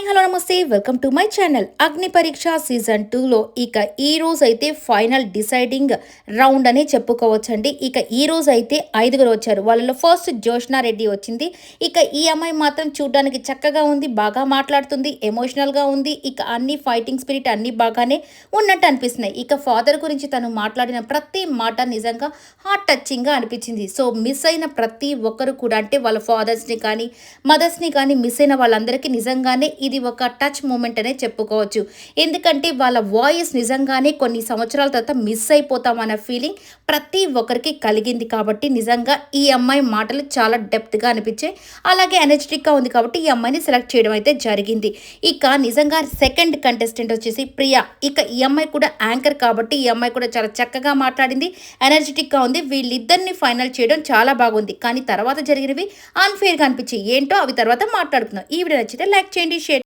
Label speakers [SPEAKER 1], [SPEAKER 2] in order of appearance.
[SPEAKER 1] Hi hello నమస్తే welcome to my channel అగ్ని పరీక్ష సీజన్ 2లో ఇక ఈ రోజు అయితే ఫైనల్ డిసైడింగ్ రౌండ్ అని చెప్పుకోవచ్చండి. ఇక ఈ రోజు అయితే ఐదుగురు వచ్చారు. వాళ్ళలో ఫస్ట్ జోష్నా రెడ్డి వచ్చింది. ఇక ఈ అమ్మాయి మాత్రం చూడడానికి చక్కగా ఉంది, బాగా మాట్లాడుతుంది, ఎమోషనల్గా ఉంది. ఇక అన్ని ఫైటింగ్ స్పిరిట్ అన్ని బాగానే ఉన్నట్టు అనిపిస్తున్నాయి. ఇక ఫాదర్ గురించి తను మాట్లాడిన ప్రతి మాట నిజంగా హార్ట్ టచింగ్గా అనిపించింది. సో మిస్ అయిన ప్రతి ఒక్కరు కూడా అంటే వాళ్ళ ఫాదర్స్ని కానీ మదర్స్ని కానీ మిస్ అయిన వాళ్ళందరికీ నిజంగానే ఇది ఒక టచ్ మూమెంట్ అనే చెప్పుకోవచ్చు. ఎందుకంటే వాళ్ళ వాయిస్ నిజంగానే కొన్ని సంవత్సరాల తర్వాత మిస్ అయిపోతామన్న ఫీలింగ్ ప్రతి ఒక్కరికి కలిగింది. కాబట్టి నిజంగా ఈ అమ్మాయి మాటలు చాలా డెప్త్గా అనిపించాయి. అలాగే ఎనర్జెటిక్గా ఉంది కాబట్టి ఈ అమ్మాయిని సెలెక్ట్ చేయడం అయితే జరిగింది. ఇక నిజంగా సెకండ్ కంటెస్టెంట్ వచ్చేసి ప్రియా. ఇక ఈ అమ్మాయి కూడా యాంకర్ కాబట్టి ఈ అమ్మాయి కూడా చాలా చక్కగా మాట్లాడింది, ఎనర్జెటిక్గా ఉంది. వీళ్ళిద్దరిని ఫైనల్ చేయడం చాలా బాగుంది. కానీ తర్వాత జరిగినవి అన్ఫేర్గా అనిపించాయి. ఏంటో అవి తర్వాత మాట్లాడుకుందాం. ఈ వీడియో నచ్చితే లైక్ చేయండి, షేర్